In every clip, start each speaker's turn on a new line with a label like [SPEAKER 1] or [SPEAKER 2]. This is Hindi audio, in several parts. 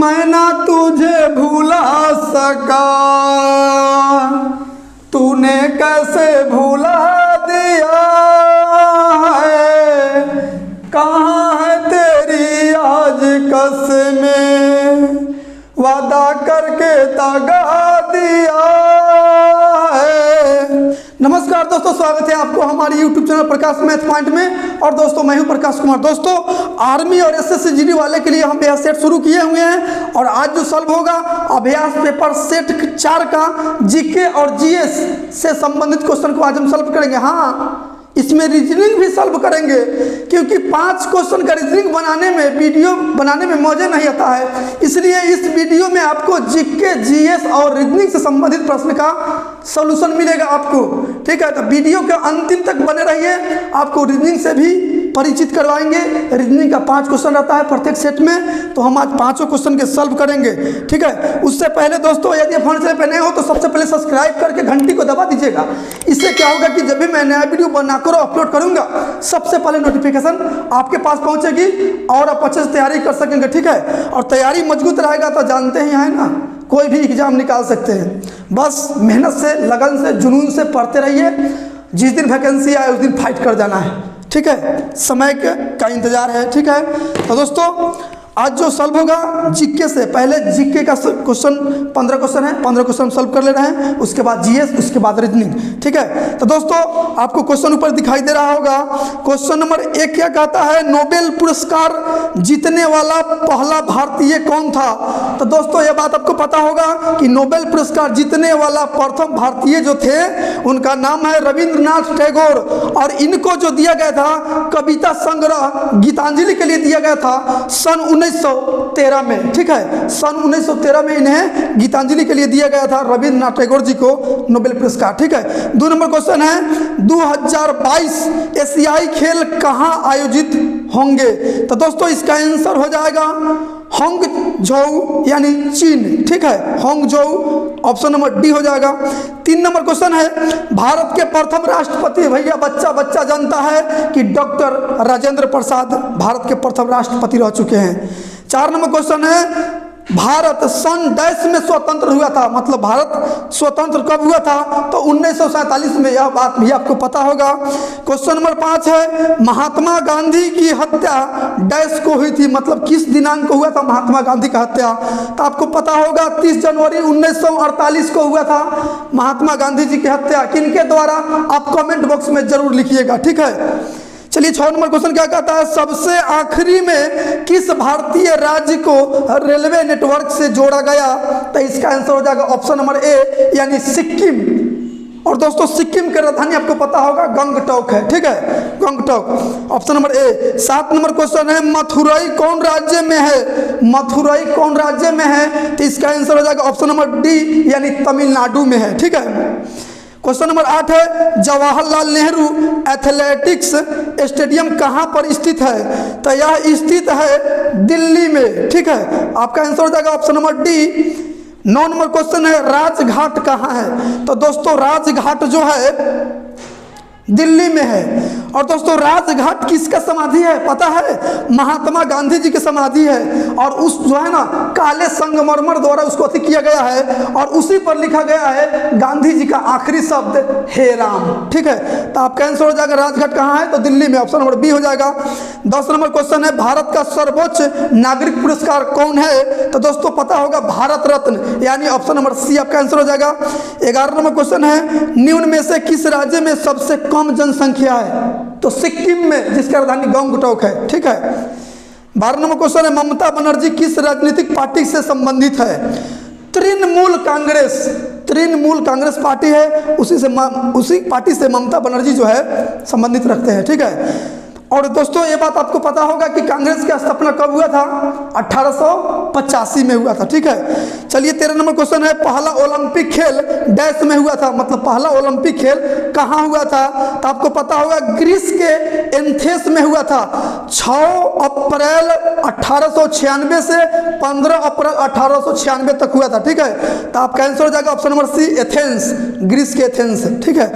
[SPEAKER 1] मैं ना तुझे भूला सका, तूने कैसे भूला दिया है। कहाँ है तेरी आज कसमें, वादा करके दगा दिया है। नमस्कार दोस्तों, स्वागत है आपको हमारे YouTube चैनल प्रकाश मैथ पॉइंट में। और दोस्तों मैं हूं प्रकाश कुमार। दोस्तों आर्मी और एसएससी जीडी वाले के लिए हम अभ्यास सेट शुरू किए हुए हैं और आज जो सॉल्व होगा अभ्यास पेपर सेट 4 का जीके और जीएस से संबंधित क्वेश्चन को आज हम सॉल्व करेंगे। हाँ, इसमें रीजनिंग भी सॉल्व करेंगे क्योंकि 5 क्वेश्चन का रीजनिंग बनाने में, वीडियो बनाने में मजा नहीं आता है। इसलिए इस वीडियो में आपको जीके, जीएस और रीजनिंग से संबंधित प्रश्न का सॉल्यूशन मिलेगा आपको। ठीक है, तो वीडियो के अंतिम तक बने रहिए, आपको रीजनिंग से भी परिचित करवाएंगे। रीजनिंग का 5 क्वेश्चन रहता है प्रत्येक सेट में, तो हम आज 5 क्वेश्चन के सॉल्व करेंगे। ठीक है, उससे पहले दोस्तों यदि आप हमारे चैनल पर नए हो तो सबसे पहले सब्सक्राइब करके घंटी को दबा दीजिएगा। इससे क्या होगा कि जब भी मैं नया वीडियो बनाकर अपलोड करूंगा सबसे पहले नोटिफिकेशन आपके पास पहुंचेगी और आप अच्छे से तैयारी कर सकेंगे। ठीक है, और तैयारी मजबूत रहेगा तो जानते ही हैं ना, कोई भी एग्जाम निकाल सकते हैं। बस मेहनत से, लगन से, जुनून से पढ़ते रहिए। जिस दिन वैकेंसी आए उस दिन फाइट कर जाना है। ठीक है, समय का इंतजार है। ठीक है, तो दोस्तों आज जो सॉल्व होगा जीके से, पहले जीके का क्वेश्चन 15 क्वेश्चन है, 15 क्वेश्चन सॉल्व कर ले रहे हैं, उसके बाद जीएस, उसके बाद रीजनिंग। ठीक है, तो दोस्तों आपको क्वेश्चन ऊपर दिखाई दे रहा होगा। क्वेश्चन नंबर 1 क्या कहता है, नोबेल पुरस्कार जीतने वाला पहला भारतीय कौन था। तो दोस्तों ये बात आपको पता होगा कि नोबेल पुरस्कार जीतने वाला प्रथम भारतीय जो थे उनका नाम है रविंद्रनाथ टैगोर। और इनको जो दिया गया था कविता संग्रह गीतांजलि के लिए दिया गया था सन 1913 में। ठीक है, सन 1913 में इन्हें गीतांजलि के लिए दिया गया था रविंद्रनाथ टैगोर जी को नोबेल पुरस्कार। ठीक है, 2 नंबर क्वेश्चन है 2022 एशियाई खेल कहाँ आयोजित होंगे। तो दोस्तों इसका आंसर हो जाएगा हांगझोउ यानी चीन। ठीक है, हांगझोउ, ऑप्शन नंबर डी हो जाएगा। 3 नंबर क्वेश्चन है भारत के प्रथम राष्ट्रपति, भैया बच्चा बच्चा जानता है कि डॉक्टर राजेंद्र प्रसाद भारत के प्रथम राष्ट्रपति रह चुके हैं। 4 नंबर क्वेश्चन है भारत सन डैश में स्वतंत्र हुआ था, मतलब भारत स्वतंत्र कब हुआ था, तो 1947 में। यह बात भी आपको पता होगा। क्वेश्चन नंबर 5 है महात्मा गांधी की हत्या डैश को हुई थी, मतलब किस दिनांक को हुआ था महात्मा गांधी का हत्या। तो आपको पता होगा 30 जनवरी 1948 को हुआ था महात्मा गांधी जी की हत्या। किनके द्वारा, आप कमेंट बॉक्स में जरूर लिखिएगा। ठीक है, चलिए 6 नंबर क्वेश्चन क्या कहता है, सबसे आखिरी में किस भारतीय राज्य को रेलवे नेटवर्क से जोड़ा गया। तो इसका आंसर हो जाएगा ऑप्शन नंबर ए यानी सिक्किम। और दोस्तों सिक्किम की राजधानी आपको पता होगा गंगटोक है। ठीक है, गंगटोक, ऑप्शन नंबर ए। 7 नंबर क्वेश्चन है मथुरई कौन राज्य में है। मथुरई कौन राज्य में है, तो इसका आंसर हो जाएगा ऑप्शन नंबर डी यानी तमिलनाडु में है। ठीक है, क्वेश्चन नंबर 8 है जवाहरलाल नेहरू एथलेटिक्स स्टेडियम कहाँ पर स्थित है। तो यह स्थित है दिल्ली में। ठीक है, आपका आंसर हो जाएगा option number D. 9 number question है राजघाट कहाँ है। तो दोस्तों राजघाट जो है दिल्ली में है। और दोस्तों राजघाट किसका समाधि है पता है, महात्मा गांधी जी की समाधि है। और उस जो है ना काले संगमरमर द्वारा उसको अति किया गया है और उसी पर लिखा गया है गांधी जी का आखिरी शब्द हे राम। ठीक है, तो आपका आंसर हो जाएगा राजघाट कहाँ है, तो दिल्ली में, ऑप्शन नंबर बी हो जाएगा। 10 नंबर क्वेश्चन है भारत का सर्वोच्च नागरिक पुरस्कार कौन है। तो दोस्तों पता होगा भारत रत्न यानी ऑप्शन नंबर सी आपका आंसर हो जाएगा। 11 नंबर क्वेश्चन है निम्न में से किस राज्य में सबसे कम जनसंख्या है। तो सिक्किम में, जिसका राजधानी गंगटोक है। ठीक है, 12 नंबर क्वेश्चन है ममता बनर्जी किस राजनीतिक पार्टी से संबंधित है। तृणमूल कांग्रेस, तृणमूल कांग्रेस पार्टी है, उसी पार्टी से ममता बनर्जी जो है संबंधित रखते हैं। ठीक है, और दोस्तों ये बात आपको पता होगा कि कांग्रेस की स्थापना कब हुआ था, 1885 में हुआ था। ठीक है, चलिए 13 नंबर क्वेश्चन है पहला ओलंपिक खेल डैश में हुआ था, मतलब पहला ओलंपिक खेल कहाँ हुआ था। तो आपको पता होगा ग्रीस के एथेंस में हुआ था। 6 अप्रैल 1896 से 15 अप्रैल 1896 तक हुआ था। ठीक है, तो आपका आंसर हो जाएगा option number C Athens, Greece के एथेंस। ठीक है,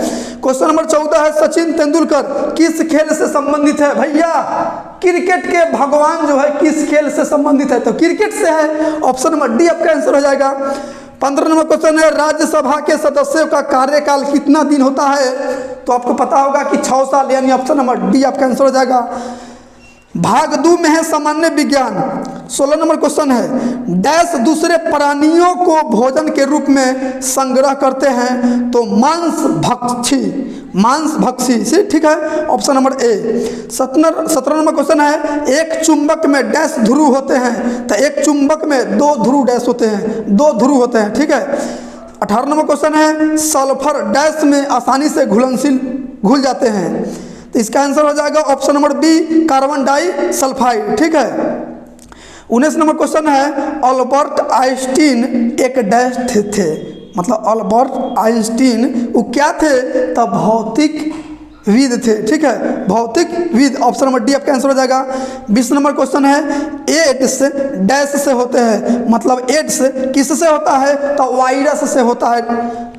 [SPEAKER 1] क्वेश्चन नंबर 14 है सचिन तेंदुलकर किस खेल से संबंधित है। भैया क्रिकेट के भगवान जो है किस खेल से संबंधित है? तो क्रिकेट से है। ऑप्शन नंबर डी आपका आंसर हो जाएगा। 15 नंबर क्वेश्चन है, राज्यसभा के सदस्यों का कार्यकाल कितना दिन होता है? तो आपको पता होगा कि 6 साल, यानी ऑप्शन नंबर डी आपका आंसर हो जाएगा। भाग 2 में है सामान्य विज्ञान। 16 नंबर क्वेश्चन है, डैश दूसरे प्राणियों को भोजन के रूप में संग्रह करते हैं? तो मांस भक्षी से, ठीक है, ऑप्शन नंबर ए। 17 नंबर क्वेश्चन है, एक चुंबक में डैश ध्रुव होते हैं? तो एक चुंबक में 2 ध्रुव डैश होते हैं, 2 ध्रुव होते हैं, ठीक है। 18 नंबर क्वेश्चन है, सल्फर डैश में आसानी से घुल जाते हैं? तो इसका आंसर हो जाएगा option number B, carbon disulphide, ठीक है। 19 नंबर क्वेश्चन है, अल्बर्ट आइंस्टीन एक डैश थे, मतलब अल्बर्ट आइंस्टीन वो क्या थे? तो भौतिकविद थे, ठीक है, भौतिकविद, ऑप्शन नंबर डी आपका आंसर हो जाएगा। 20 नंबर क्वेश्चन है, एड्स डैश से होते हैं? मतलब एड्स किससे होता है? तो वायरस से होता है,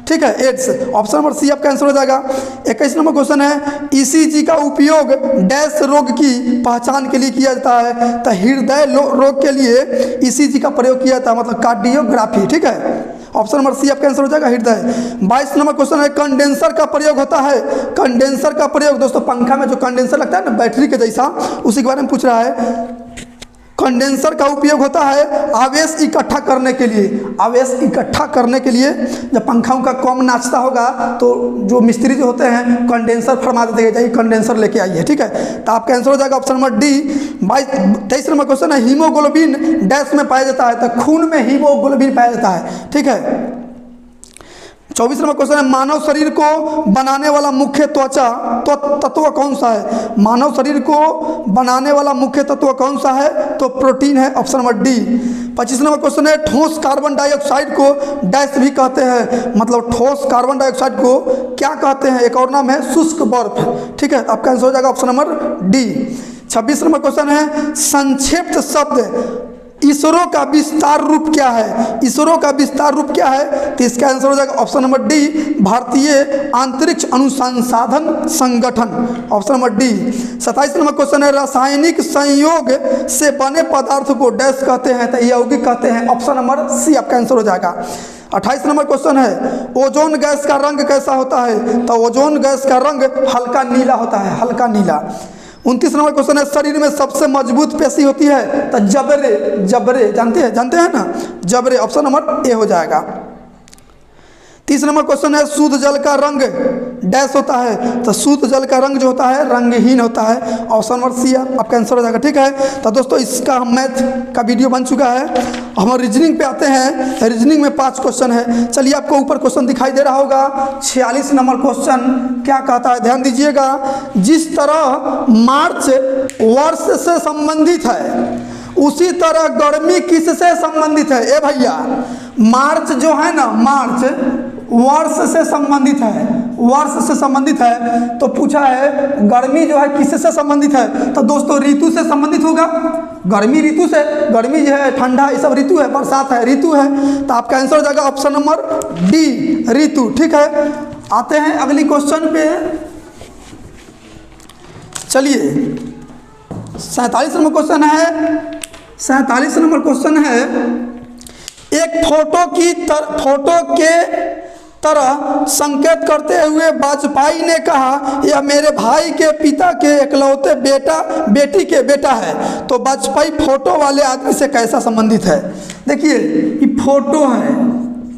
[SPEAKER 1] ठीक है, एड्स, ऑप्शन नंबर सी आपका आंसर हो जाएगा। 21 नंबर क्वेश्चन है, ईसीजी का उपयोग डैश रोग की पहचान के लिए किया जाता है? तो हृदय रोग के लिए ईसीजी का प्रयोग किया जाता है, मतलब कार्डियोग्राफी, ठीक है, ऑप्शन नंबर सी आपका आंसर हो जाएगा, हृदय। 22 नंबर क्वेश्चन है, कंडेंसर का प्रयोग होता है? कंडेंसर का प्रयोग दोस्तों, पंखा में जो कंडेंसर लगता है ना बैटरी के जैसा, उसी के बारे में पूछ रहा है। कंडेंसर का उपयोग होता है आवेश इकट्ठा करने के लिए। आवेश इकट्ठा करने के लिए जब पंखाओं का कम नाचता होगा तो जो मिस्त्री जो होते हैं कंडेंसर फरमा देते हैं, जाइए कंडेंसर लेके आइए, ठीक है। तो आपका आंसर हो जाएगा option number D. 23 number question है, हीमोग्लोबिन डैश में पाया जाता है? तो खून में हीमोग्लोबिन पाया जाता है, ठीक है। 24 नंबर क्वेश्चन है, मानव शरीर को बनाने वाला मुख्य त्वचा तत्व कौन सा है? मानव शरीर को बनाने वाला मुख्य तत्व कौन सा है? तो प्रोटीन है, option number D. 25 number question है, ठोस कार्बन डाइऑक्साइड को डैश भी कहते हैं? मतलब ठोस कार्बन डाइऑक्साइड को क्या कहते हैं? एक और नाम है शुष्क बर्फ, ठीक है, आपका आंसर हो जाएगा option number D. 26 number question है, संक्षिप्त शब्द इसरो का विस्तार रूप क्या है? इसरो का विस्तार रूप क्या है? तो इसका आंसर हो जाएगा ऑप्शन नंबर डी, भारतीय अंतरिक्ष अनुसंधान संगठन, option number D. 27 number question है, रासायनिक संयोग से बने पदार्थ को डैश कहते हैं? तो यौगिक कहते हैं, ऑप्शन नंबर सी आपका आंसर हो जाएगा। 28 नंबर क्वेश्चन है, ओजोन गैस का रंग कैसा होता है? तो ओजोन गैस का रंग हल्का नीला होता है, हल्का नीला। 29 नंबर क्वेश्चन है, शरीर में सबसे मजबूत पेशी होती है? तो जबड़े जानते हैं ना, जबड़े, ऑप्शन नंबर ए हो जाएगा। 30 नंबर क्वेश्चन है, शुद्ध जल का रंग डैश होता है? तो शुद्ध जल का रंग जो होता है रंगहीन होता है, ऑप्शन नंबर सी आपका आंसर हो जाएगा, ठीक है। तो दोस्तों इसका मैथ का वीडियो बन चुका है। हम रीजनिंग पे आते हैं। रीजनिंग में 5 क्वेश्चन है। चलिए, आपको ऊपर क्वेश्चन दिखाई दे रहा होगा, 46 नंबर क्वेश्चन क्या कहता है, ध्यान दीजिएगा। जिस तरह मार्च वर्ष से संबंधित है उसी तरह गर्मी किससे संबंधित है? ए भैया, मार्च जो है ना, मार्च वर्ष से संबंधित है, वर्ष से संबंधित है। तो पूछा है गर्मी जो है किससे संबंधित है? तो दोस्तों ऋतु से संबंधित होगा। गर्मी ऋतु से, गर्मी जो है ठंडा, ये सब ऋतु है, बरसात है ऋतु है। तो आपका आंसर हो जाएगा ऑप्शन नंबर डी, ऋतु, ठीक है। आते हैं अगली क्वेश्चन पे। चलिए, 47 नंबर क्वेश्चन है। 47 नंबर क्वेश्चन है, एक फोटो के तरह संकेत करते हुए वाजपेयी ने कहा, यह मेरे भाई के पिता के इकलौते बेटी के बेटा है। तो वाजपेयी फोटो वाले आदमी से कैसा संबंधित है? देखिए, ये फोटो है,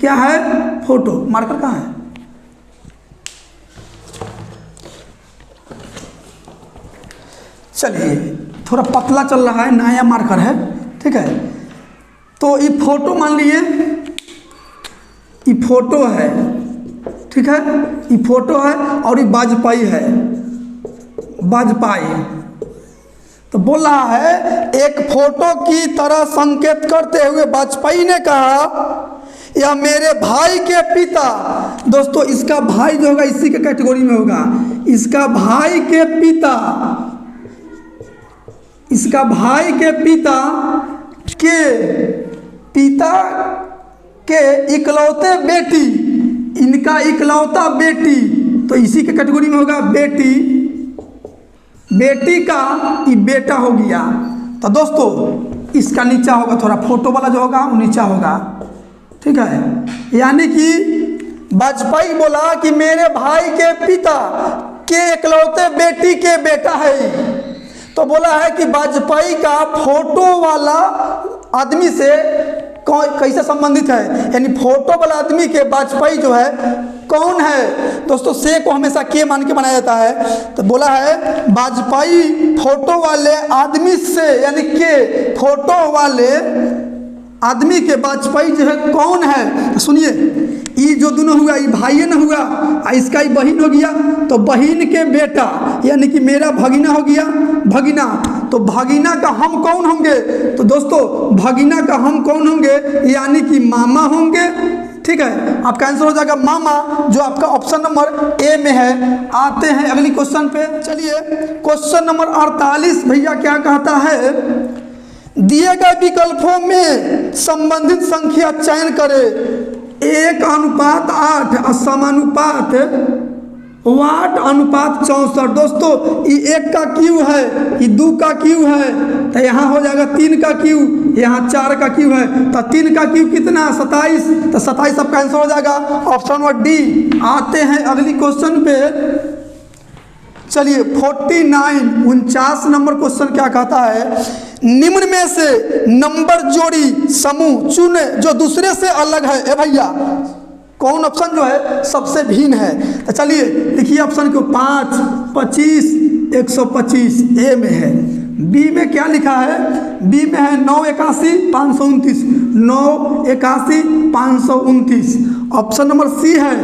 [SPEAKER 1] क्या है? फोटो। मार्कर कहाँ है? चलिए, थोड़ा पतला चल रहा है, नया मार्कर है, ठीक है। तो ये फोटो मान लिए, ये फोटो है, ठीक है, ये फोटो है और ये वाजपेयी है, वाजपेयी। तो बोल रहा है एक फोटो की तरह संकेत करते हुए वाजपेयी ने कहा, या मेरे भाई के पिता। दोस्तों इसका भाई जो होगा इसी के कैटेगरी में होगा। इसका भाई के पिता, इसका भाई के पिता के इकलौते बेटी, इनका इकलौता बेटी, तो इसी के कैटेगरी में होगा बेटी, बेटी का ये बेटा हो गया। तो दोस्तों इसका नीचा होगा, थोड़ा फोटो वाला जो होगा वो नीचा होगा, ठीक है। यानी कि वाजपेयी बोला कि मेरे भाई के पिता के इकलौते बेटी के बेटा है। तो बोला है कि वाजपेयी का फोटो वाला आदमी से कैसे संबंधित है, यानी फोटो वाला आदमी के वाजपेयी जो है कौन है। दोस्तों से को हमेशा के मान के बनाया जाता है। तो बोला है वाजपेयी फोटो वाले आदमी से, यानी के फोटो वाले आदमी के वाजपेयी जो है कौन है। तो सुनिए, ये जो दोनों हुआ, ये भाई न हुआ, इसका ही बहन हो गया, तो बहन के बेटा यानी कि मेरा भगीना हो गया, भगीना। तो भगीना का हम कौन होंगे, तो दोस्तों भगीना का हम कौन होंगे, यानी कि मामा होंगे, ठीक है। आपका आंसर हो जाएगा मामा, जो आपका ऑप्शन नंबर ए में है। आते हैं अगली क्वेश्चन पे। चलिए क्वेश्चन नंबर 48 भैया क्या कहता है, दिए गए विकल्पों में संबंधित संख्या चयन करें। 1:8 समानुपात वाट अनुपात 64। दोस्तों ये 1 का क्यू है, ये 2 का क्यू है, तो यहाँ हो जाएगा 3 का क्यू, यहाँ 4 का क्यू है, तो 3 का क्यू कितना 27, तो 27 आपका आंसर हो जाएगा ऑप्शन नंबर डी। आते हैं अगली क्वेश्चन पे। चलिए 49 नंबर क्वेश्चन क्या कहता है, निम्न में से नंबर जोड़ी समूह चुने जो दूसरे से अलग है। ए भैया कौन ऑप्शन जो है सबसे भिन्न है। तो चलिए लिखिए ऑप्शन को 5, 25, 125 ए में है। बी में क्या लिखा है, बी में है 9, 81, 529, 9, 81, 529। ऑप्शन नंबर सी है,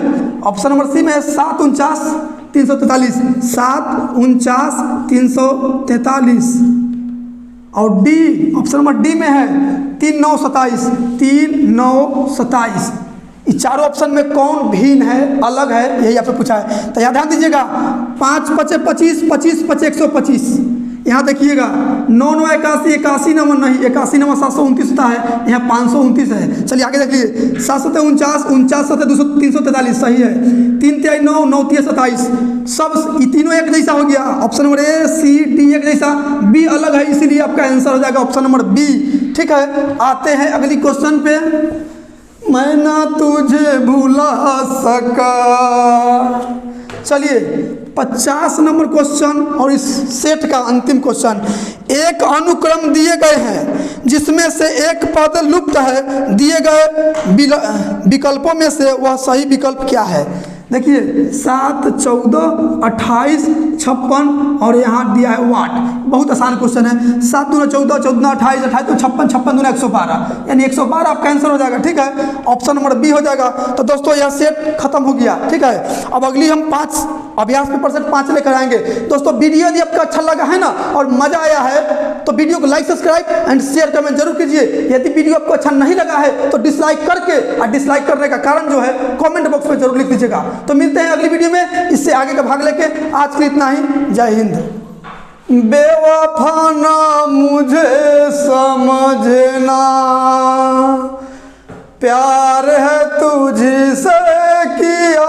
[SPEAKER 1] ऑप्शन नंबर सी में है 7, 49, 343, 7, 49, 343। और डी ऑप्शन नंबर डी में है 3, 9, 27, 3, 9, 27। इस चारों ऑप्शन में कौन भिन्न है, अलग है, यही आपसे पूछा है। तो यहाँ ध्यान दीजिएगा, 5, 5, 25, 25, 25, 125। यहाँ देखिएगा 9, 9, 81, 81 नंबर नहीं, 81 नंबर 729 होता है, यहाँ 529 है। चलिए आगे देख लीजिए, 7, 7, 49, 49, 7, 200, 343 सही है। 3, 3, 9, 9, 3, 27 सब ये तीनों एक जैसा हो गया। Option number A, C, D एक जैसा, बी अलग है, इसीलिए आपका आंसर हो जाएगा ऑप्शन नंबर बी, ठीक है। आते हैं अगली क्वेश्चन पे। मैं ना तुझे भुला सका। चलिए 50 नंबर क्वेश्चन और इस सेट का अंतिम क्वेश्चन। एक अनुक्रम दिए गए हैं जिसमें से एक पद लुप्त है, दिए गए विकल्पों में से वह सही विकल्प क्या है। देखिए 7, 14, 28, 56 और यहाँ दिया है वाट। बहुत आसान क्वेश्चन है। 7 दूना 14, 14 28, 28 तो 56, 56 दूना 112, यानी 112 आपका आंसर हो जाएगा, ठीक है। ऑप्शन नंबर बी हो जाएगा। तो दोस्तों यह सेट खत्म हो गया, ठीक है। अब अगली हम 5 अभ्यास पेपर सेट 5 लेकर आएंगे। दोस्तों वीडियो यदि आपको अच्छा लगा है ना और मजा आया है तो वीडियो को like, subscribe and share comment जरूर कीजिए। यदि वीडियो आपको अच्छा नहीं लगा है तो डिसलाइक करके, और डिसलाइक करने का कारण जो है कमेंट बॉक्स में जरूर लिख दीजिएगा। तो मिलते हैं अगली वीडियो में इससे आगे का भाग लेके। आज के लिए इतना ही, जय हिंद। बेवफा ना मुझे समझना, प्यार है तुझसे किया।